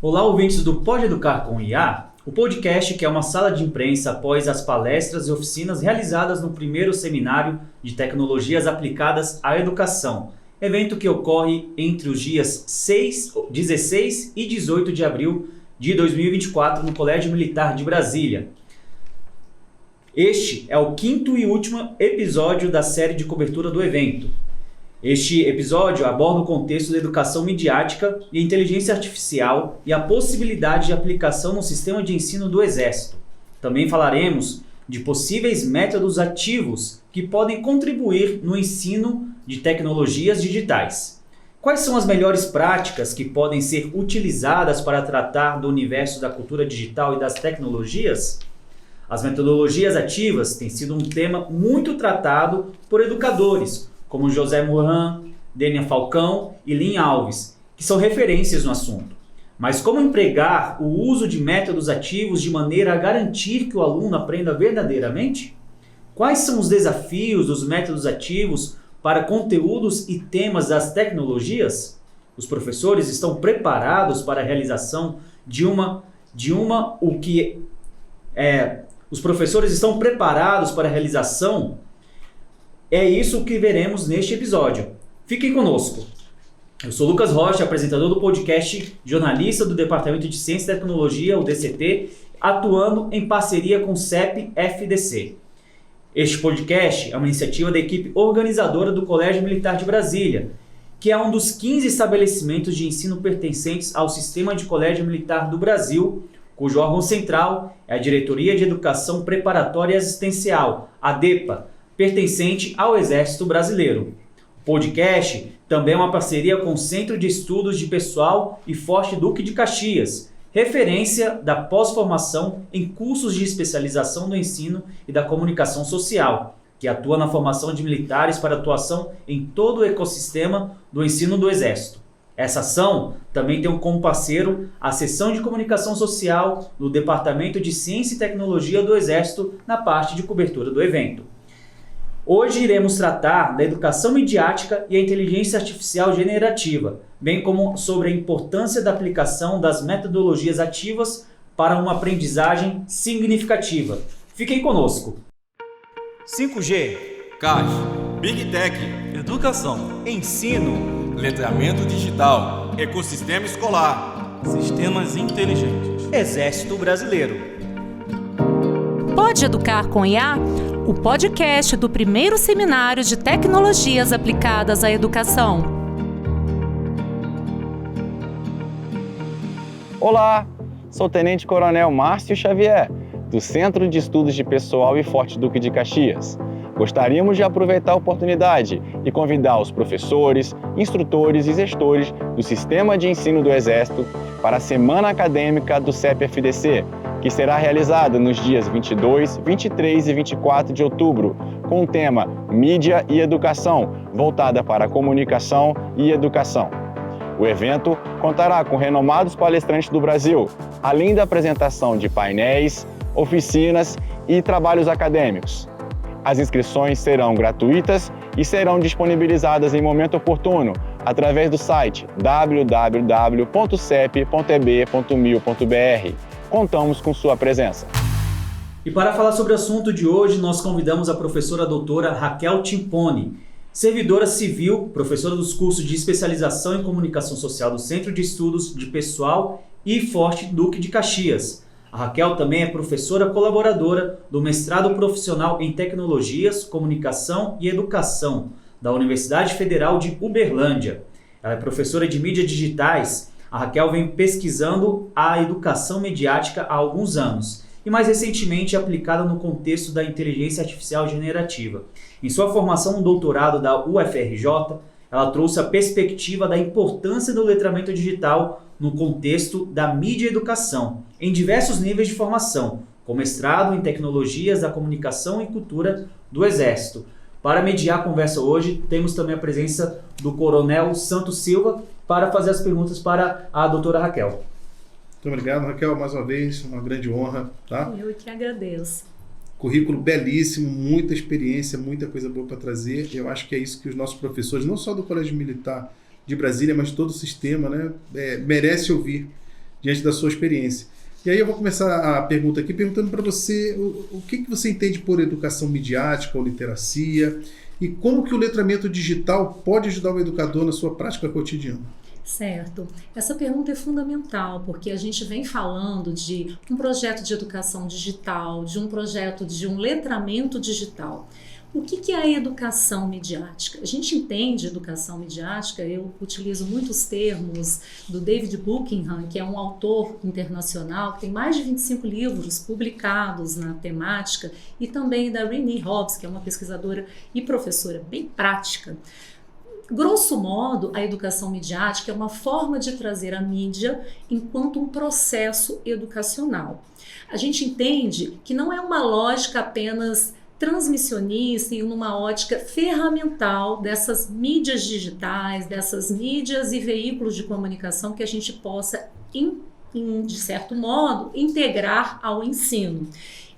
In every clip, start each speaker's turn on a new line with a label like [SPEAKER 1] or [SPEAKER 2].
[SPEAKER 1] Olá, ouvintes do Pode Educar com IA, o podcast que é uma sala de imprensa após as palestras e oficinas realizadas no primeiro seminário de tecnologias aplicadas à educação, evento que ocorre entre os dias 16 e 18 de abril de 2024 no Colégio Militar de Brasília. Este é o quinto e último episódio da série de cobertura do evento. Este episódio aborda o contexto da educação midiática e inteligência artificial e a possibilidade de aplicação no sistema de ensino do Exército. Também falaremos de possíveis métodos ativos que podem contribuir no ensino de tecnologias digitais. Quais são as melhores práticas que podem ser utilizadas para tratar do universo da cultura digital e das tecnologias? As metodologias ativas têm sido um tema muito tratado por educadores, como José Moran, Dênia Falcão e Lin Alves, que são referências no assunto. Mas como empregar o uso de métodos ativos de maneira a garantir que o aluno aprenda verdadeiramente? Quais são os desafios dos métodos ativos para conteúdos e temas das tecnologias? Os professores estão preparados para a realização Os professores estão preparados para a realização? É isso que veremos neste episódio. Fiquem conosco. Eu sou Lucas Rocha, apresentador do podcast, jornalista do Departamento de Ciência e Tecnologia, o DCT, atuando em parceria com o CEP-FDC. Este podcast é uma iniciativa da equipe organizadora do Colégio Militar de Brasília, que é um dos 15 estabelecimentos de ensino pertencentes ao Sistema de Colégio Militar do Brasil, cujo órgão central é a Diretoria de Educação Preparatória e Assistencial, a DEPA, pertencente ao Exército Brasileiro. O podcast também é uma parceria com o Centro de Estudos de Pessoal e Forte Duque de Caxias, referência da pós-formação em cursos de especialização do ensino e da comunicação social, que atua na formação de militares para atuação em todo o ecossistema do ensino do Exército. Essa ação também tem como parceiro a Seção de Comunicação Social do Departamento de Ciência e Tecnologia do Exército na parte de cobertura do evento. Hoje iremos tratar da educação midiática e a inteligência artificial generativa, bem como sobre a importância da aplicação das metodologias ativas para uma aprendizagem significativa. Fiquem conosco. 5G,
[SPEAKER 2] CAS, Big Tech,
[SPEAKER 3] educação,
[SPEAKER 1] ensino,
[SPEAKER 2] letramento digital, ecossistema escolar,
[SPEAKER 3] sistemas inteligentes,
[SPEAKER 1] Exército Brasileiro.
[SPEAKER 4] Pode Educar com IA? O podcast do primeiro seminário de tecnologias aplicadas à educação.
[SPEAKER 5] Olá, sou o Tenente Coronel Márcio Xavier, do Centro de Estudos de Pessoal e Forte Duque de Caxias. Gostaríamos de aproveitar a oportunidade e convidar os professores, instrutores e gestores do Sistema de Ensino do Exército para a Semana Acadêmica do CEP-FDC, que será realizada nos dias 22, 23 e 24 de outubro, com o tema Mídia e Educação, voltada para a comunicação e educação. O evento contará com renomados palestrantes do Brasil, além da apresentação de painéis, oficinas e trabalhos acadêmicos. As inscrições serão gratuitas e serão disponibilizadas em momento oportuno através do site www.cep.eb.mil.br. Contamos com sua presença.
[SPEAKER 1] E para falar sobre o assunto de hoje, nós convidamos a professora doutora Raquel Timpone, servidora civil, professora dos cursos de especialização em comunicação social do Centro de Estudos de Pessoal e Forte Duque de Caxias. A Raquel também é professora colaboradora do mestrado profissional em Tecnologias, Comunicação e Educação da Universidade Federal de Uberlândia. Ela é professora de mídias digitais. A Raquel vem pesquisando a educação midiática há alguns anos e mais recentemente aplicada no contexto da inteligência artificial generativa. Em sua formação no doutorado da UFRJ, ela trouxe a perspectiva da importância do letramento digital no contexto da mídia e educação, em diversos níveis de formação, com mestrado em Tecnologias da Comunicação e Cultura do Exército. Para mediar a conversa hoje, temos também a presença do Coronel Santos Silva para fazer as perguntas para a doutora Raquel.
[SPEAKER 6] Muito obrigado, Raquel, mais uma vez, uma grande honra. Tá?
[SPEAKER 4] Eu que agradeço.
[SPEAKER 6] Currículo belíssimo, muita experiência, muita coisa boa para trazer. Eu acho que é isso que os nossos professores, não só do Colégio Militar de Brasília, mas todo o sistema, né, merece ouvir diante da sua experiência. E aí eu vou começar a pergunta aqui perguntando para você o que você entende por educação midiática ou literacia e como que o letramento digital pode ajudar o educador na sua prática cotidiana.
[SPEAKER 7] Certo. Essa pergunta é fundamental, porque a gente vem falando de um projeto de educação digital, de um projeto de um letramento digital. O que é a educação midiática? A gente entende educação midiática, eu utilizo muitos termos do David Buckingham, que é um autor internacional, que tem mais de 25 livros publicados na temática, e também da Renee Hobbs, que é uma pesquisadora e professora bem prática. Grosso modo, a educação midiática é uma forma de trazer a mídia enquanto um processo educacional. A gente entende que não é uma lógica apenas transmissionista e numa ótica ferramental dessas mídias digitais, dessas mídias e veículos de comunicação que a gente possa, de certo modo, integrar ao ensino.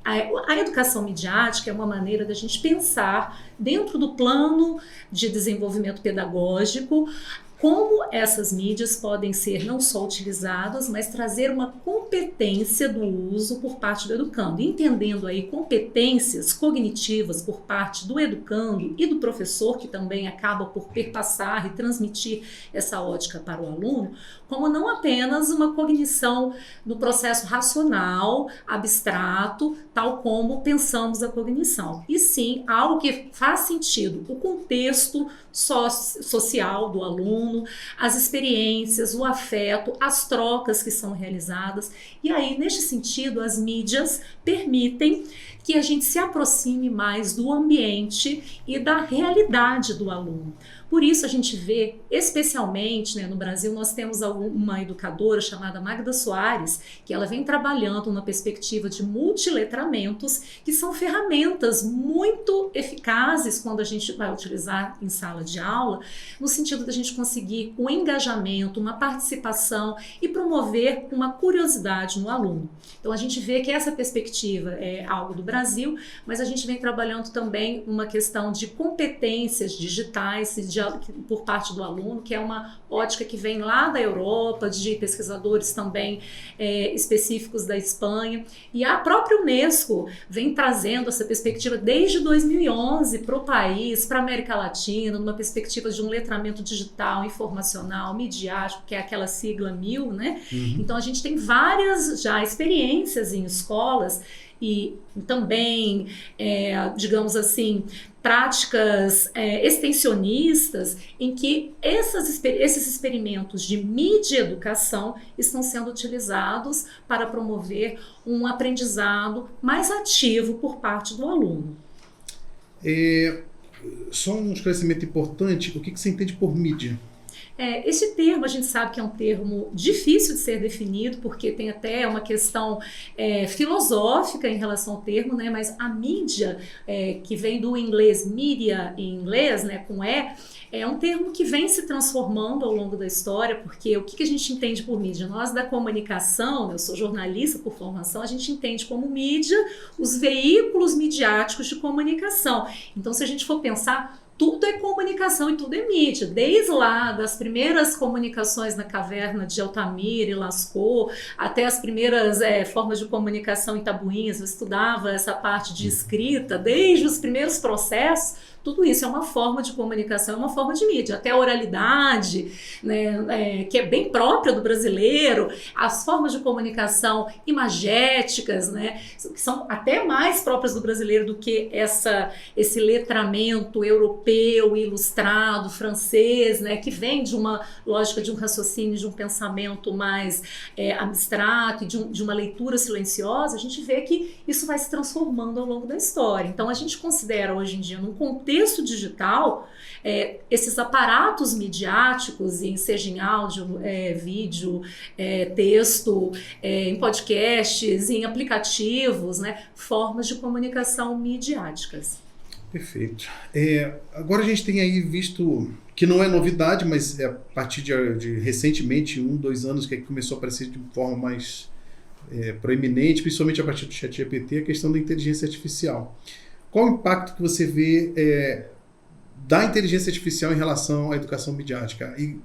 [SPEAKER 7] A educação midiática é uma maneira da gente pensar dentro do plano de desenvolvimento pedagógico como essas mídias podem ser não só utilizadas, mas trazer uma competência do uso por parte do educando, entendendo aí competências cognitivas por parte do educando e do professor, que também acaba por perpassar e transmitir essa ótica para o aluno, como não apenas uma cognição do processo racional, abstrato, tal como pensamos a cognição, e sim algo que faz sentido, o contexto social do aluno, as experiências, o afeto, as trocas que são realizadas. E aí, neste sentido, as mídias permitem que a gente se aproxime mais do ambiente e da realidade do aluno. Por isso a gente vê, especialmente no Brasil, nós temos uma educadora chamada Magda Soares, que ela vem trabalhando uma perspectiva de multiletramentos, que são ferramentas muito eficazes quando a gente vai utilizar em sala de aula, no sentido da gente conseguir um engajamento, uma participação e promover uma curiosidade no aluno. Então a gente vê que essa perspectiva é algo do Brasil, mas a gente vem trabalhando também uma questão de competências digitais por parte do aluno, que é uma ótica que vem lá da Europa, de pesquisadores também específicos da Espanha, e a própria Unesco vem trazendo essa perspectiva desde 2011 para o país, para a América Latina, numa perspectiva de um letramento digital, informacional, midiático, que é aquela sigla MIL, né? Então a gente tem várias já experiências em escolas e também, digamos assim, práticas extensionistas em que esses experimentos de mídia educação estão sendo utilizados para promover um aprendizado mais ativo por parte do aluno.
[SPEAKER 6] Só um esclarecimento importante, o que você entende por mídia?
[SPEAKER 7] Esse termo a gente sabe que é um termo difícil de ser definido, porque tem até uma questão filosófica em relação ao termo, né? Mas a mídia, que vem do inglês, media em inglês, né, com é um termo que vem se transformando ao longo da história, porque o que a gente entende por mídia? Nós da comunicação, eu sou jornalista por formação, a gente entende como mídia os veículos midiáticos de comunicação. Então, se a gente for pensar, tudo é comunicação e tudo é mídia, desde lá das primeiras comunicações na caverna de Altamira e Lascaux, até as primeiras formas de comunicação em tabuinhas. Eu estudava essa parte de escrita, desde os primeiros processos. Tudo isso é uma forma de comunicação, é uma forma de mídia. Até a oralidade, né, que é bem própria do brasileiro, as formas de comunicação imagéticas, né, que são até mais próprias do brasileiro do que esse letramento europeu, ilustrado, francês, né, que vem de uma lógica de um raciocínio, de um pensamento mais abstrato, de uma leitura silenciosa. A gente vê que isso vai se transformando ao longo da história. Então a gente considera hoje em dia, num contexto digital, esses aparatos midiáticos, seja em áudio, vídeo, texto, em podcasts, em aplicativos, né, formas de comunicação midiáticas.
[SPEAKER 6] Perfeito. Agora a gente tem aí visto, que não é novidade, mas a partir de recentemente, 2 anos, que começou a aparecer de forma mais proeminente, principalmente a partir do ChatGPT, a questão da inteligência artificial. Qual o impacto que você vê da inteligência artificial em relação à educação midiática? E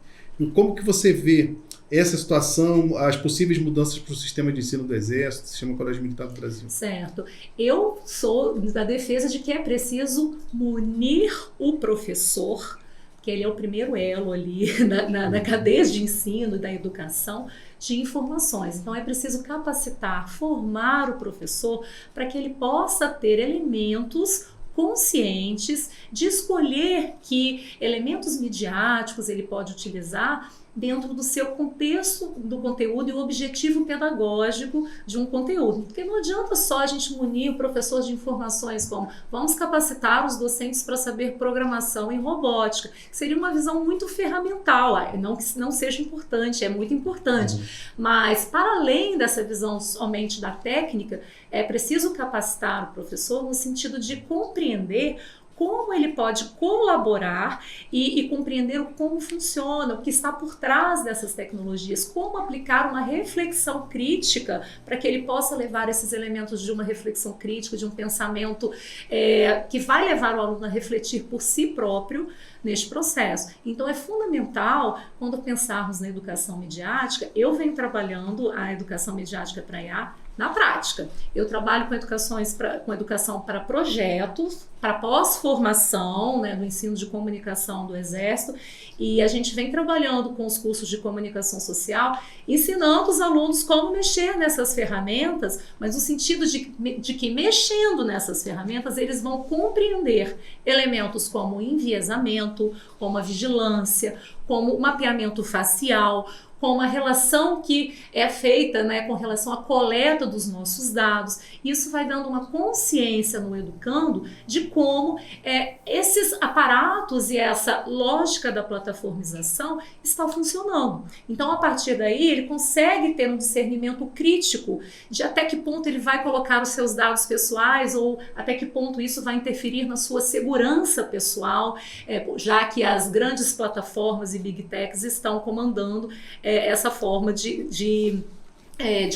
[SPEAKER 6] como que você vê essa situação, as possíveis mudanças para o sistema de ensino do Exército, sistema Colégio Militar do Brasil?
[SPEAKER 7] Certo. Eu sou da defesa de que é preciso munir o professor, que ele é o primeiro elo ali na cadeia de ensino e da educação, de informações. Então é preciso capacitar, formar o professor para que ele possa ter elementos conscientes de escolher que elementos midiáticos ele pode utilizar dentro do seu contexto do conteúdo e o objetivo pedagógico de um conteúdo. Porque não adianta só a gente munir o professor de informações como vamos capacitar os docentes para saber programação em robótica, que seria uma visão muito ferramental, não que não seja importante, é muito importante, mas para além dessa visão somente da técnica, é preciso capacitar o professor no sentido de compreender como ele pode colaborar e compreender como funciona, o que está por trás dessas tecnologias, como aplicar uma reflexão crítica para que ele possa levar esses elementos de uma reflexão crítica, de um pensamento que vai levar o aluno a refletir por si próprio neste processo. Então é fundamental, quando pensarmos na educação midiática, eu venho trabalhando a educação midiática para IA na prática. Eu trabalho com educação para projetos, para pós-formação, né, no ensino de comunicação do Exército, e a gente vem trabalhando com os cursos de comunicação social, ensinando os alunos como mexer nessas ferramentas, mas no sentido de que mexendo nessas ferramentas, eles vão compreender elementos como o enviesamento, como a vigilância, como o mapeamento facial, com a relação que é feita, né, com relação à coleta dos nossos dados. Isso vai dando uma consciência no educando de como esses aparatos e essa lógica da plataformização está funcionando. Então, a partir daí, ele consegue ter um discernimento crítico de até que ponto ele vai colocar os seus dados pessoais ou até que ponto isso vai interferir na sua segurança pessoal, já que as grandes plataformas e big techs estão comandando essa forma de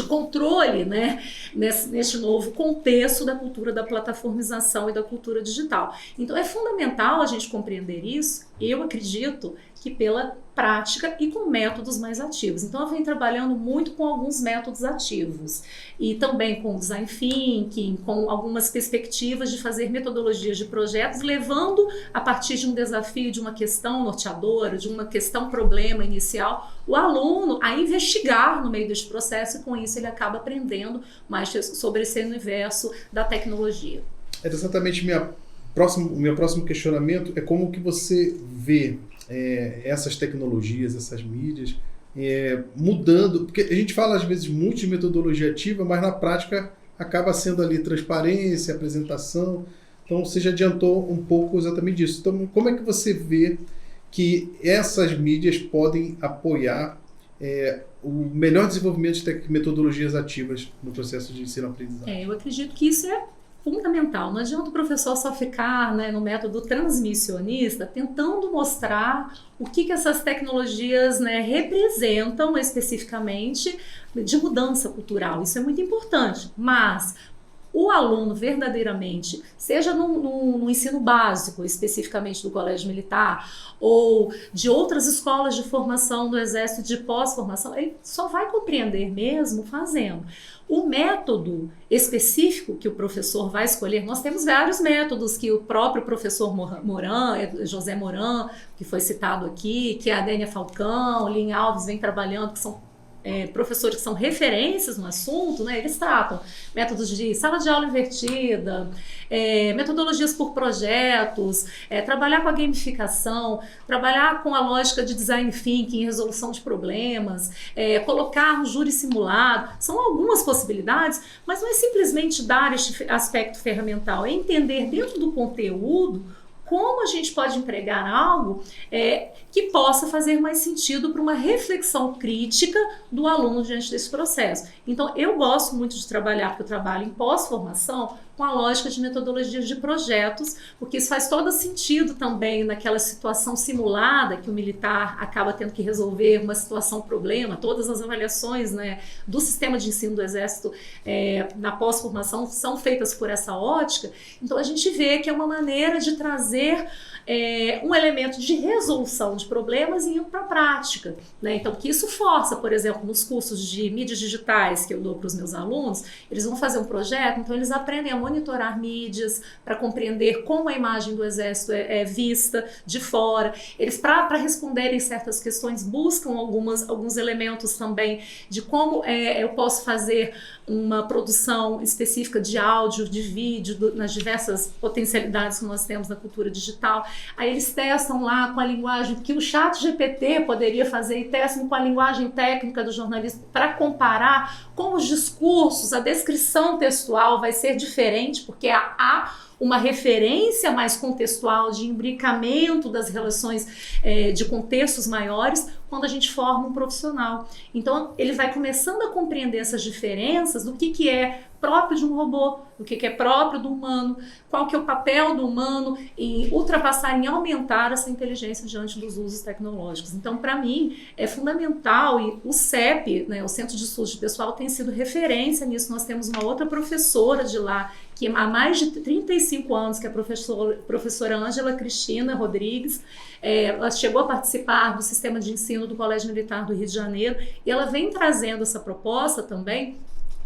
[SPEAKER 7] controle, né, neste novo contexto da cultura da plataformização e da cultura digital. Então é fundamental a gente compreender isso, eu acredito que pela prática e com métodos mais ativos. Então eu venho trabalhando muito com alguns métodos ativos e também com design thinking, com algumas perspectivas de fazer metodologias de projetos, levando a partir de um desafio, de uma questão norteadora, de uma questão problema inicial, o aluno a investigar no meio deste processo e com isso ele acaba aprendendo mais sobre esse universo da tecnologia.
[SPEAKER 6] É exatamente meu próximo questionamento é como que você vê essas tecnologias, essas mídias mudando, porque a gente fala às vezes muito de metodologia ativa, mas na prática acaba sendo ali transparência, apresentação. Então você já adiantou um pouco exatamente disso. Então como é que você vê que essas mídias podem apoiar o melhor desenvolvimento de metodologias ativas no processo de ensino-aprendizagem?
[SPEAKER 7] Eu acredito que isso é fundamental. Não adianta o professor só ficar, né, no método transmissionista tentando mostrar o que essas tecnologias, né, representam especificamente de mudança cultural. Isso é muito importante, mas o aluno verdadeiramente, seja no ensino básico, especificamente do Colégio Militar, ou de outras escolas de formação do Exército de pós-formação, ele só vai compreender mesmo fazendo. O método específico que o professor vai escolher, nós temos vários métodos que o próprio professor José Moran, que foi citado aqui, que a Adênia Falcão, Lin Alves vem trabalhando, que são professores que são referências no assunto, né, eles tratam métodos de sala de aula invertida, metodologias por projetos, trabalhar com a gamificação, trabalhar com a lógica de design thinking, resolução de problemas, colocar um júri simulado. São algumas possibilidades, mas não é simplesmente dar este aspecto ferramental, é entender dentro do conteúdo como a gente pode empregar algo que possa fazer mais sentido para uma reflexão crítica do aluno diante desse processo. Então, eu gosto muito de trabalhar, porque eu trabalho em pós-formação, com a lógica de metodologias de projetos, porque isso faz todo sentido também naquela situação simulada que o militar acaba tendo que resolver uma situação problema. Todas as avaliações, né, do sistema de ensino do Exército na pós-formação são feitas por essa ótica. Então a gente vê que é uma maneira de trazer um elemento de resolução de problemas e ir para a prática, né? Então, que isso força, por exemplo, nos cursos de mídias digitais que eu dou para os meus alunos, eles vão fazer um projeto, então eles aprendem a monitorar mídias para compreender como a imagem do Exército é vista de fora. Eles, para responderem certas questões, buscam alguns elementos também de como eu posso fazer uma produção específica de áudio, de vídeo, nas diversas potencialidades que nós temos na cultura digital. Aí eles testam lá com a linguagem que o ChatGPT poderia fazer e testam com a linguagem técnica do jornalista para comparar como os discursos, a descrição textual vai ser diferente, porque há uma referência mais contextual de imbricamento das relações de contextos maiores quando a gente forma um profissional. Então, ele vai começando a compreender essas diferenças do que é próprio de um robô, do que é próprio do humano, qual que é o papel do humano em ultrapassar, em aumentar essa inteligência diante dos usos tecnológicos. Então, para mim, é fundamental, e o CEP, né, o Centro de Estudos de Pessoal, tem sido referência nisso. Nós temos uma outra professora de lá, que há mais de 35 anos, que é a professora Ângela Cristina Rodrigues. Ela chegou a participar do sistema de ensino do Colégio Militar do Rio de Janeiro, e ela vem trazendo essa proposta também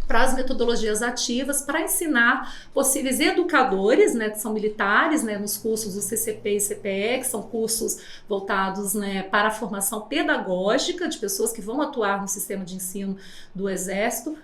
[SPEAKER 7] para as metodologias ativas, para ensinar possíveis educadores, né, que são militares, né, nos cursos do CCP e CPE, que são cursos voltados, né, para a formação pedagógica de pessoas que vão atuar no sistema de ensino do Exército,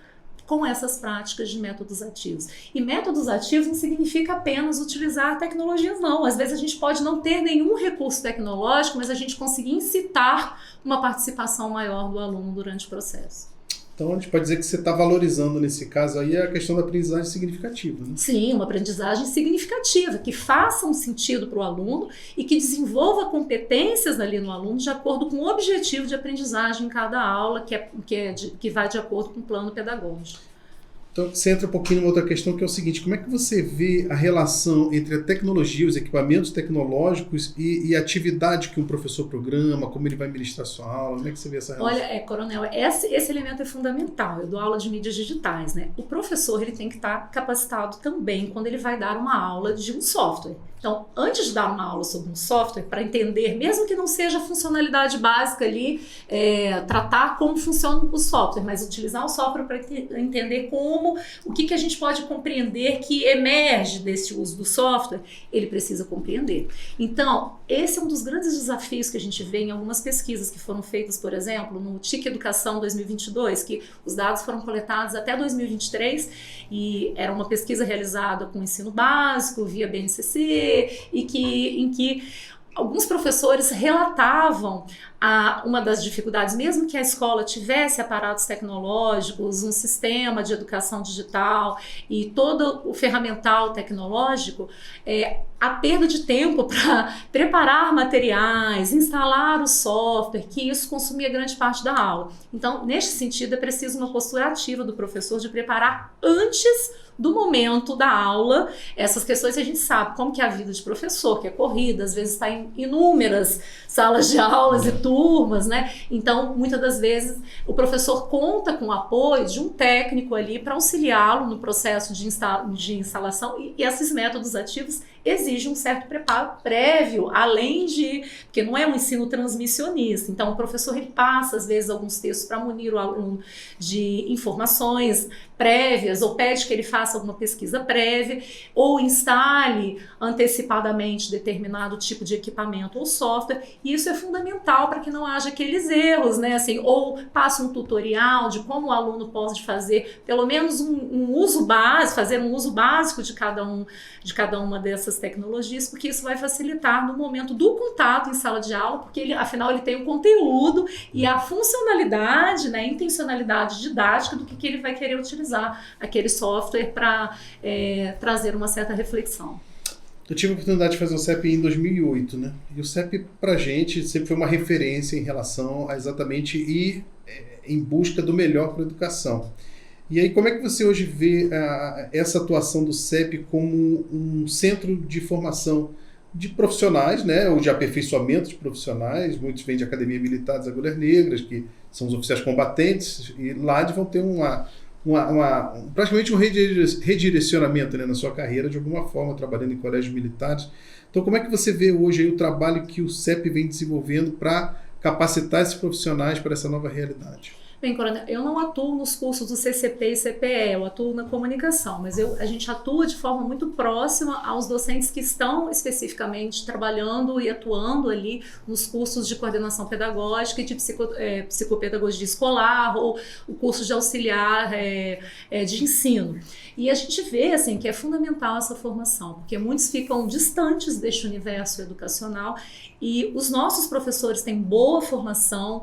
[SPEAKER 7] com essas práticas de métodos ativos. E métodos ativos não significa apenas utilizar tecnologias, não. Às vezes a gente pode não ter nenhum recurso tecnológico, mas a gente conseguir incitar uma participação maior do aluno durante o processo.
[SPEAKER 6] Então a gente pode dizer que você está valorizando nesse caso aí a questão da aprendizagem significativa, né?
[SPEAKER 7] Sim, uma aprendizagem significativa, que faça um sentido para o aluno e que desenvolva competências ali no aluno de acordo com o objetivo de aprendizagem em cada aula, que vai de acordo com o plano pedagógico.
[SPEAKER 6] Então você entra um pouquinho numa outra questão, que é o seguinte: como é que você vê a relação entre a tecnologia, os equipamentos tecnológicos e a atividade que um professor programa, como ele vai ministrar sua aula? Como é que você vê essa relação?
[SPEAKER 7] Olha, Coronel, esse elemento é fundamental. Eu dou aula de mídias digitais, né? O professor, ele tem que estar capacitado também quando ele vai dar uma aula de um software. Então, antes de dar uma aula sobre um software, para entender, mesmo que não seja a funcionalidade básica ali, tratar como funciona o software, mas utilizar o software para entender o que a gente pode compreender que emerge desse uso do software, ele precisa compreender. Então, esse é um dos grandes desafios que a gente vê em algumas pesquisas que foram feitas, por exemplo, no TIC Educação 2022, que os dados foram coletados até 2023, e era uma pesquisa realizada com ensino básico, via BNCC, em que alguns professores relatavam uma das dificuldades, mesmo que a escola tivesse aparatos tecnológicos, um sistema de educação digital e todo o ferramental tecnológico, a perda de tempo para preparar materiais, instalar o software, que isso consumia grande parte da aula. Então, neste sentido, é preciso uma postura ativa do professor de preparar antes do momento da aula essas questões. A gente sabe como que é a vida de professor, que é corrida, às vezes está em inúmeras salas de aulas e turmas, né? Então, muitas das vezes, o professor conta com o apoio de um técnico ali para auxiliá-lo no processo de instalação, e esses métodos ativos exigem um certo preparo prévio, além de... porque não é um ensino transmissionista. Então, o professor ele passa, às vezes, alguns textos para munir o aluno de informações prévias, ou pede que ele faça alguma pesquisa prévia, ou instale antecipadamente determinado tipo de equipamento ou software, e isso é fundamental para que não haja aqueles erros, né? Assim, ou passe um tutorial de como o aluno pode fazer pelo menos um uso básico, fazer um uso básico de cada uma dessas tecnologias, porque isso vai facilitar no momento do contato em sala de aula, porque afinal ele tem o conteúdo e a funcionalidade, né, a intencionalidade didática do que ele vai querer utilizar aquele software para trazer uma certa reflexão.
[SPEAKER 6] Eu tive a oportunidade de fazer o CEP em 2008, né? E o CEP, pra gente, sempre foi uma referência em relação a exatamente ir em busca do melhor para a educação. E aí, como é que você hoje vê essa atuação do CEP como um centro de formação de profissionais, né, ou de aperfeiçoamento de profissionais? Muitos vêm de Academia Militar das Agulhas Negras, que são os oficiais combatentes, e lá vão ter praticamente um redirecionamento, né, na sua carreira, de alguma forma, trabalhando em colégios militares. Então, como é que você vê hoje aí o trabalho que o CEP vem desenvolvendo para capacitar esses profissionais para essa nova realidade?
[SPEAKER 7] Bem, Coronel, eu não atuo nos cursos do CCP e CPE, eu atuo na comunicação, mas a gente atua de forma muito próxima aos docentes que estão especificamente trabalhando e atuando ali nos cursos de coordenação pedagógica e de psicopedagogia escolar ou o curso de auxiliar de ensino. E a gente vê assim, que é fundamental essa formação, porque muitos ficam distantes deste universo educacional e os nossos professores têm boa formação,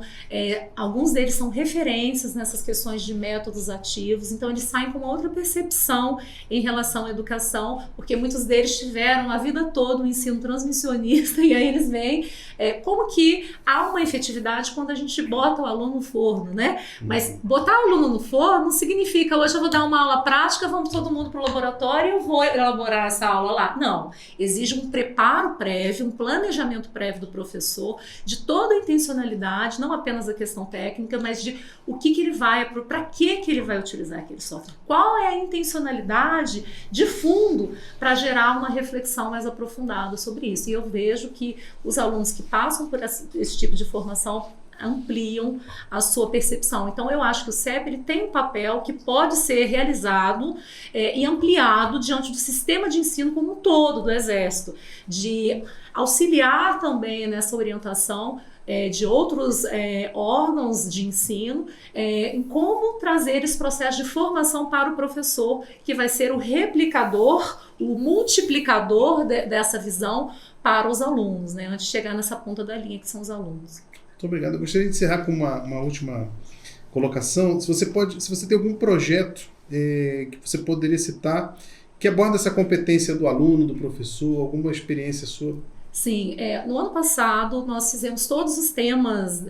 [SPEAKER 7] alguns deles são referências nessas questões de métodos ativos, então eles saem com uma outra percepção em relação à educação, porque muitos deles tiveram a vida toda um ensino transmissionista e aí eles veem como que há uma efetividade quando a gente bota o aluno no forno, né? Mas botar o aluno no forno não significa hoje eu vou dar uma aula prática, vamos todo mundo para o laboratório e eu vou elaborar essa aula lá. Não, exige um preparo prévio, um planejamento prévio do professor, de toda a intencionalidade, não apenas a questão técnica, mas de o que ele vai, para que ele vai utilizar aquele software. Qual é a intencionalidade de fundo para gerar uma reflexão mais aprofundada sobre isso. E eu vejo que os alunos que passam por esse tipo de formação ampliam a sua percepção. Então, eu acho que o CEP ele tem um papel que pode ser realizado e ampliado diante do sistema de ensino como um todo do Exército, de auxiliar também nessa orientação de outros órgãos de ensino em como trazer esse processo de formação para o professor, que vai ser o replicador, o multiplicador dessa visão para os alunos, né, antes de chegar nessa ponta da linha que são os alunos.
[SPEAKER 6] Muito obrigado. Eu gostaria de encerrar com uma última colocação. Se você tem algum projeto que você poderia citar que aborda essa competência do aluno, do professor, alguma experiência sua?
[SPEAKER 7] Sim, no ano passado nós fizemos todos os temas,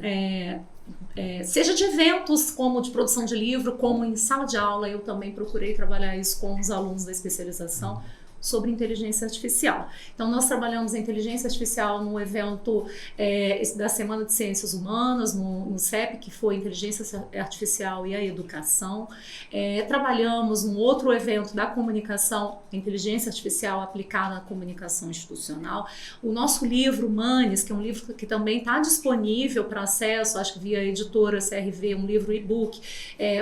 [SPEAKER 7] seja de eventos como de produção de livro, como em sala de aula, eu também procurei trabalhar isso com os alunos da especialização, sobre inteligência artificial. Então, nós trabalhamos a inteligência artificial no evento da Semana de Ciências Humanas, no CEP, que foi Inteligência Artificial e a Educação. Trabalhamos num outro evento da comunicação, Inteligência Artificial aplicada à comunicação institucional. O nosso livro, Manes, que é um livro que também está disponível para acesso, acho que via editora CRV, um livro e-book,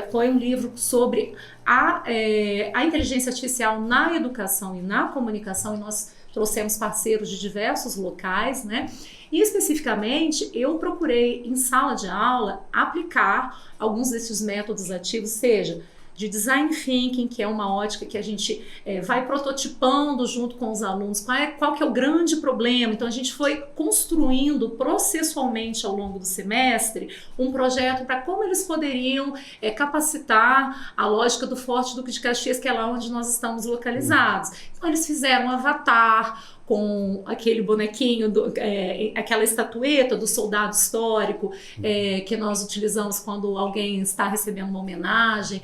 [SPEAKER 7] foi um livro sobre a inteligência artificial na educação e na comunicação, e nós trouxemos parceiros de diversos locais, né? E especificamente eu procurei em sala de aula aplicar alguns desses métodos ativos, seja de design thinking, que é uma ótica que a gente vai prototipando junto com os alunos, qual que é o grande problema. Então a gente foi construindo processualmente ao longo do semestre um projeto para como eles poderiam capacitar a lógica do Forte Duque de Caxias, que é lá onde nós estamos localizados. Então eles fizeram um avatar com aquele bonequinho, aquela estatueta do soldado histórico que nós utilizamos quando alguém está recebendo uma homenagem.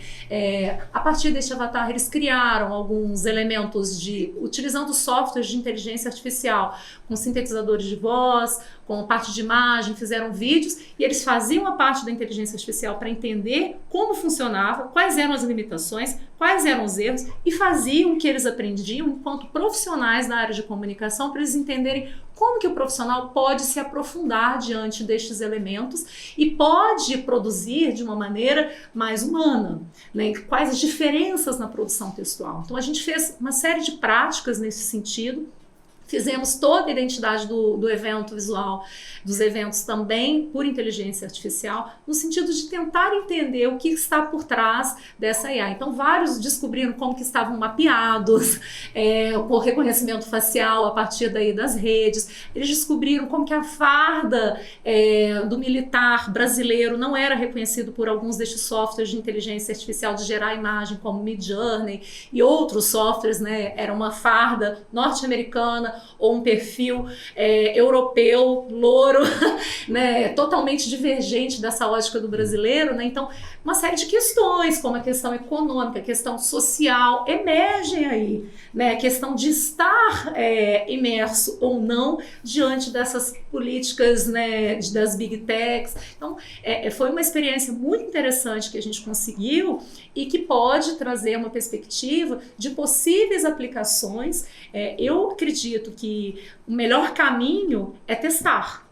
[SPEAKER 7] A partir deste avatar, eles criaram alguns elementos utilizando softwares de inteligência artificial, com sintetizadores de voz, com parte de imagem, fizeram vídeos e eles faziam a parte da inteligência artificial para entender como funcionava, quais eram as limitações, quais eram os erros e faziam o que eles aprendiam enquanto profissionais da área de comunicação para eles entenderem como que o profissional pode se aprofundar diante destes elementos e pode produzir de uma maneira mais humana, né? Quais as diferenças na produção textual. Então a gente fez uma série de práticas nesse sentido. Fizemos toda a identidade do evento visual, dos eventos também por inteligência artificial, no sentido de tentar entender o que está por trás dessa IA. Então, vários descobriram como que estavam mapeados, por reconhecimento facial a partir daí das redes. Eles descobriram como que a farda do militar brasileiro não era reconhecido por alguns destes softwares de inteligência artificial de gerar imagem, como Midjourney e outros softwares, né? Era uma farda norte-americana ou um perfil europeu, louro, né, totalmente divergente dessa lógica do brasileiro, né? Então, uma série de questões, como a questão econômica, a questão social, emergem aí, né? A questão de estar imerso ou não diante dessas políticas, né, das Big Techs. Então, foi uma experiência muito interessante que a gente conseguiu e que pode trazer uma perspectiva de possíveis aplicações. Eu acredito que o melhor caminho é testar.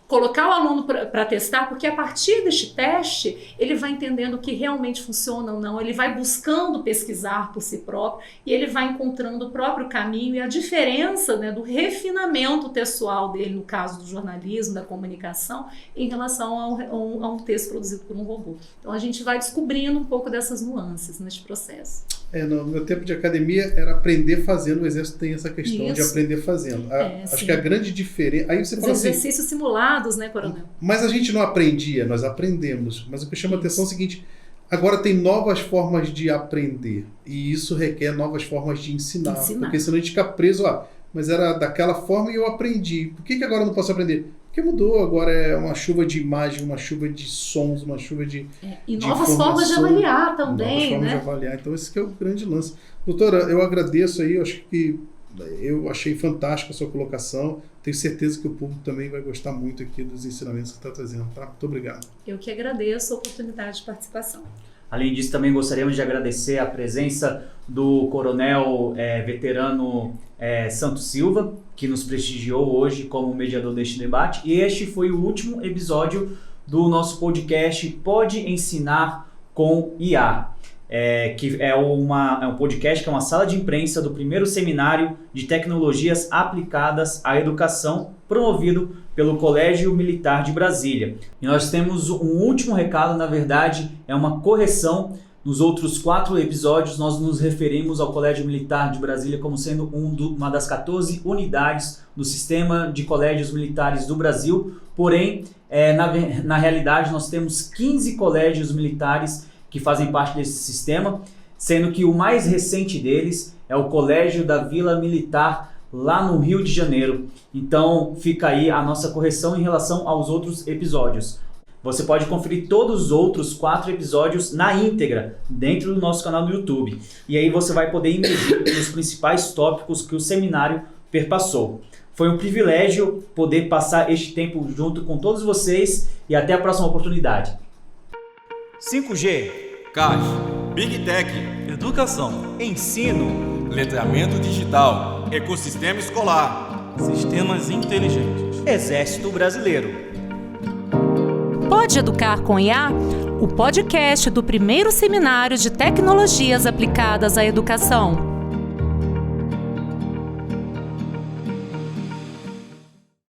[SPEAKER 7] Colocar o aluno para testar, porque a partir deste teste, ele vai entendendo o que realmente funciona ou não, ele vai buscando pesquisar por si próprio e ele vai encontrando o próprio caminho e a diferença, né, do refinamento textual dele, no caso do jornalismo, da comunicação, em relação a um texto produzido por um robô. Então a gente vai descobrindo um pouco dessas nuances neste processo.
[SPEAKER 6] No meu tempo de academia era aprender fazendo, o exército tem essa questão de aprender fazendo. Acho que a grande diferença... Aí você fala assim,
[SPEAKER 7] exercícios simulados, né, Coronel?
[SPEAKER 6] Mas a gente não aprendia, nós aprendemos. Mas o que chama a atenção é o seguinte, agora tem novas formas de aprender e isso requer novas formas de ensinar. Porque senão a gente fica preso, mas era daquela forma e eu aprendi. Por que agora eu não posso aprender? Porque mudou, agora é uma chuva de imagem, uma chuva de sons, uma chuva de
[SPEAKER 7] e novas formas de avaliar também,
[SPEAKER 6] novas formas de avaliar. Então esse que é o grande lance. Doutora, eu agradeço aí, eu achei fantástico a sua colocação. Tenho certeza que o público também vai gostar muito aqui dos ensinamentos que está trazendo, tá? Muito obrigado.
[SPEAKER 7] Eu que agradeço a oportunidade de participação.
[SPEAKER 1] Além disso, também gostaríamos de agradecer a presença do coronel veterano Santos Silva, que nos prestigiou hoje como mediador deste debate. E este foi o último episódio do nosso podcast Pode Ensinar com IA. Que é um podcast que é uma sala de imprensa do primeiro seminário de tecnologias aplicadas à educação, promovido pelo Colégio Militar de Brasília. E nós temos um último recado, na verdade, é uma correção. Nos outros 4 episódios, nós nos referimos ao Colégio Militar de Brasília como sendo uma das 14 unidades do sistema de colégios militares do Brasil. Porém, na realidade, nós temos 15 colégios militares que fazem parte desse sistema, sendo que o mais recente deles é o Colégio da Vila Militar, lá no Rio de Janeiro. Então fica aí a nossa correção em relação aos outros episódios. Você pode conferir todos os outros 4 episódios na íntegra dentro do nosso canal no YouTube. E aí você vai poder imergir nos principais tópicos que o seminário perpassou. Foi um privilégio poder passar este tempo junto com todos vocês e até a próxima oportunidade.
[SPEAKER 2] 5G, CAS, Big Tech,
[SPEAKER 3] Educação,
[SPEAKER 2] ensino, letramento digital, ecossistema escolar,
[SPEAKER 3] sistemas inteligentes.
[SPEAKER 1] Exército Brasileiro.
[SPEAKER 4] Pode Educar com IA? O podcast do primeiro seminário de tecnologias aplicadas à educação.